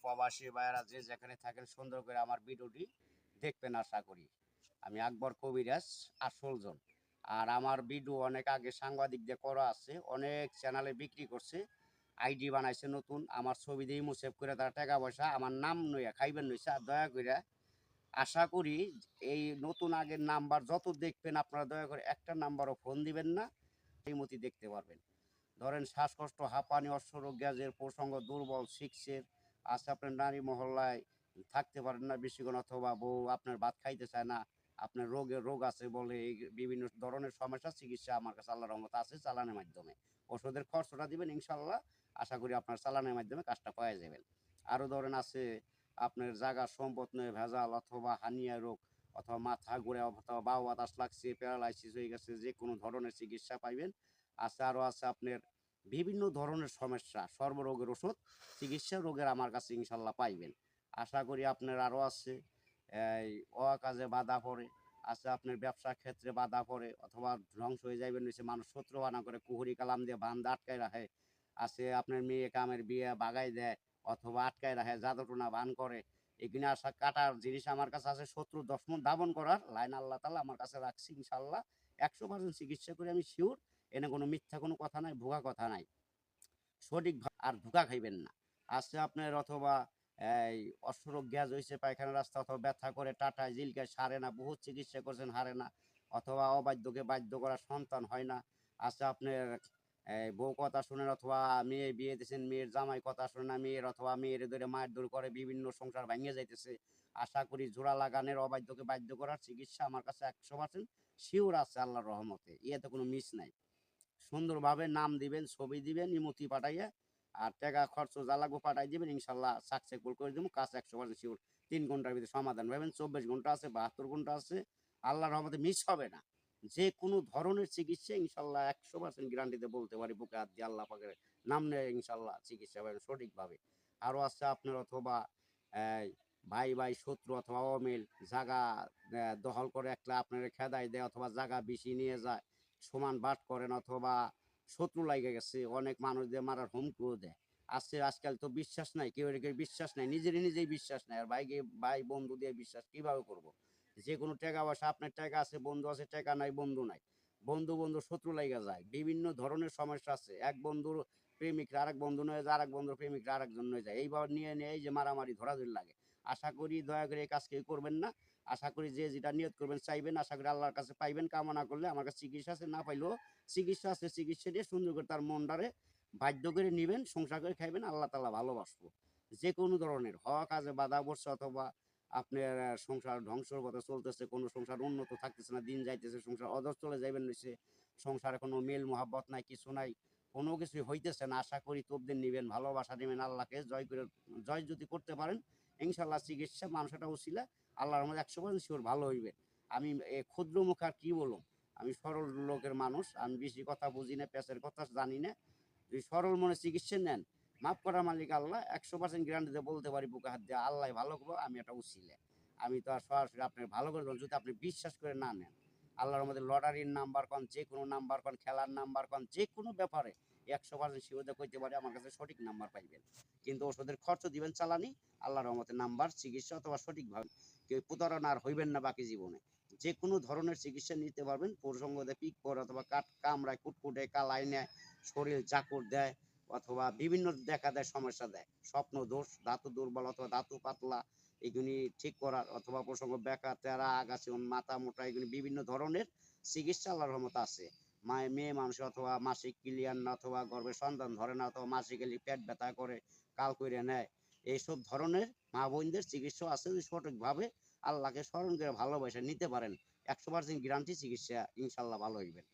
প্রবাসী ভাইয়েরা যে যেখানে থাকেন সুন্দর করে আমার ভিডিওটি দেখবেন আশা করি। আমি আকবর কবিরাজ আসলজন। আর আমার ভিডিও অনেক আগে সাংবাদিকদের করা আছে, অনেক চ্যানেলে বিক্রি করছে, আইডি বানাইছে নতুন, আমার ছবি দিয়ে সেভ করে তারা টাকা পয়সা আমার নাম নইয়া খাইবেন নইছে। আর দয়া করে আশা করি এই নতুন আগের নাম্বার যত দেখবেন আপনারা দয়া করে একটা নাম্বারও ফোন দিবেন না, এই মতি দেখতে পারবেন। ধরেন শ্বাসকষ্ট, হাঁপানি, অশ্বরোগ, গ্যাসের প্রসঙ্গ, দুর্বল, সিক্সের আছে, আপনার নারী মহল্লায় থাকতে পারেন না বেশিক্ষণ, অথবা বউ আপনার ভাত খাইতে চায় না, আপনার রোগ আছে বলে এই বিভিন্ন ধরনের সমস্যা চিকিৎসা আমার কাছে আল্লাহর রহমত আছে চালানের মাধ্যমে। ওষুধের খরচটা দিবেন ইনশাল্লাহ, আশা করি আপনার চালানের মাধ্যমে কাজটা পাওয়া যাবেন। আরও ধরেন আছে আপনার জায়গা সম্পদ নয় ভেজাল, অথবা হানিয়া রোগ, অথবা মাথা ঘুরে, অথবা বাউ বাতাস লাগছে, প্যারালাইসিস হয়ে গেছে, যে কোনো ধরনের চিকিৎসা পাইবেন। আছে আরও আছে আপনার বিভিন্ন ধরনের সমস্যা, সর্বরোগের ওষুধ চিকিৎসা রোগের আমার কাছে ইনশাল্লাহ পাইবেন। আশা করি আপনার আরও আছে এই অকাজে বাধা পড়ে, আছে আপনার ব্যবসার ক্ষেত্রে বাধা পড়ে, অথবা ধ্বংস হয়ে যাইবেন নিচে, মানুষ শত্রু বানা করে কুহুরি কালাম দিয়ে বান্ধা আটকায় রাখে, আছে আপনার মেয়ে কামের বিয়ে বাগাই দেয়, অথবা আটকায় রাখে, জাদুটোনা বান করে, এখানে আসা কাটার জিনিস আমার কাছে আছে, শত্রু দশমন দাবন করার লাইন আল্লাহ তালা আমার কাছে রাখছি ইনশাল্লাহ। 100% চিকিৎসা করে আমি শিওর, এনে কোনো মিথ্যা কোনো কথা নাই, ভুয়া কথা নাই, সঠিক আর ধোঁকা খাইবেন না। আছে আপনার অথবা এই অশ্বরোগ, গ্যাস হয়েছে, পায়খানা রাস্তা, অথবা ব্যথা করে, টাটায় জিলকায় সারে না, বহুত চিকিৎসা করছেন হারে না, অথবা অবাধ্যকে বাধ্য করা, সন্তান হয় না। আছে আপনার বউ কথা শুনেন, অথবা মেয়ে বিয়ে দিয়েছেন, মেয়ের জামাই কথা শুনে না, মেয়ের অথবা মেয়ের ধরে মায়ের দূর করে বিভিন্ন সংসার ভাঙিয়ে যাইতেছে। আশা করি জোড়া লাগানের, অবাধ্যকে বাধ্য করার চিকিৎসা আমার কাছে 100% শিওর আছে আল্লাহর রহমতে, ইয়েতে কোনো মিস নাই। সুন্দরভাবে নাম দিবেন, ছবি দিবেন, ইমতি পাঠাইয়া, আর টাকা খরচ যা লাগবে পাঠাই দিবেন, ইনশাল্লাহ সাকসেসফুল করে দেবো কাজ 100% শিওর। 3 ঘন্টার ভিতরে সমাধান পাবেন, 24 ঘন্টা আছে, 72 ঘন্টা আছে, আল্লাহর রহমতে মিস হবে না। যে কোনো ধরনের চিকিৎসা ইনশাল্লাহ 100% গ্যারান্টিতে বলতে পারি, বুকে হাত দিয়ে আল্লাহ পাকের নাম নেয় ইনশাল্লাহ চিকিৎসা পাবেন সঠিকভাবে। আরও আছে আপনার অথবা এই ভাই ভাই শত্রু অথবা অমিল, জাগা দখল করে একটা আপনার খেদাই দেয়, অথবা জাগা বেশি নিয়ে যায়, সমান বাট করেন, অথবা শত্রু লাগে গেছে, অনেক মানুষদের মারার হুমকিও দেয়। আছে আজকাল তো বিশ্বাস নাই, কেউ কেউ বিশ্বাস নাই, নিজেই বিশ্বাস নাই, আর ভাইকে ভাই বন্ধু দিয়ে বিশ্বাস কিভাবে করব? যে কোনো টাকা পয়সা, আপনার টাকা আছে বন্ধু আছে, টাকা নাই বন্ধু নাই, বন্ধু বন্ধু শত্রু লাগা যায়, বিভিন্ন ধরনের সমস্যা আছে। এক বন্ধুর প্রেমিকরা আরেক বন্ধু নয়ে যায়, আরেক বন্ধুর প্রেমিকরা আরেকজন নয়ে যায়, এইভাবে নিয়ে নিয়ে এই যে মারামারি ধরাধরি লাগে। আশা করি দয়া করে এই কাজ কেউ করবেন না। আশা করি যে যেটা নিয়ত করবেন চাইবেন, আশা করি আল্লাহর কাছে পাইবেন। কামনা করলে আমার কাছে চিকিৎসা আছে, না পাইলেও চিকিৎসা আছে, চিকিৎসা দিয়ে সুন্দর করে তার মনটারে বাধ্য করে নিবেন, সংসার করে খাইবেন, আল্লাহ তাআলা ভালোবাসবো। যে কোনো ধরনের হওয়া কাজে বাধা পড়ছে, অথবা আপনার সংসার ধ্বংসর পথে চলতেছে, কোনো সংসার উন্নত থাকতেছে না, দিন যাইতেছে, সংসার অধর চলে যাইবেন নিছে, সংসারে কোনো মেল মহাব্বত নাই, কিছু নাই, কোনো কিছুই হইতেছে না, আশা করি তবদিন নিবেন, ভালোবাসা নেবেন, আল্লাহকে জয় করে জয় যদি করতে পারেন ইনশাল্লাহ চিকিৎসা মানুষটা উচিলা আল্লাহর রহমতে 100% শিওর ভালো হইবে। আমি ক্ষুদ্র মুখ আর কি বলুম, আমি সরল লোকের মানুষ, আমি বেশি কথা বুঝি না, পেঁচের কথা জানি না। যদি সরল মনে চিকিৎসা নেন, মাফ করার মালিক আল্লাহ, 100% গ্যারান্টিতে বলতে পারি বুকে হাত দিয়ে আল্লাহ ভালো করবো, আমি একটা উচিলে। আমি তো আর সরাসরি আপনার ভালো করে দেবো যদি আপনি বিশ্বাস করে না নেন। আল্লাহর মধ্যে লটারির নাম্বার কন, যে কোনো নাম্বার কন, খেলার নাম্বার কন, যে কোনো ব্যাপারে 100% শিওরতা কইতে পারি আমার কাছে সঠিক নাম্বার পাইবেন। কিন্তু ওষুধের খরচ দিবেন চালানি, আল্লাহর রহমতে নাম্বার চিকিৎসা অথবা সঠিকভাবে কেউ প্রতারণা আর হইবেন না বাকি জীবনে। যে কোনো ধরনের চিকিৎসা নিতে পারবেন, প্রসঙ্গতে পিক পর অথবা কাট কামড়ায়, কুটকুটে, কালাই নেয়, শরীর চাকুর দেয়, অথবা বিভিন্ন দেখা দেয়, সমস্যা দেয়, স্বপ্ন দোষ, ধাতু দুর্বল অথবা ধাতু পাতলা, এগুলি ঠিক করার, অথবা প্রসঙ্গ বেকা তেরা আগাছি মাথা মোটা, এগুলি বিভিন্ন ধরনের চিকিৎসা আল্লাহর রহমতে আছে। মেয়ে মানুষ অথবা মাসিক ক্লিয়ার না, অথবা গর্ভের সন্তান ধরে না, অথবা মাসিক এলি পেট ব্যথা করে, কাল করে নেয়, এইসব ধরনের মা বোনদের চিকিৎসা আছে, যদি সঠিকভাবে আল্লাহকে স্মরণ করে ভালোবাসা নিতে পারেন 100% গ্যারান্টি চিকিৎসা ইনশাল্লাহ ভালো হইবেন।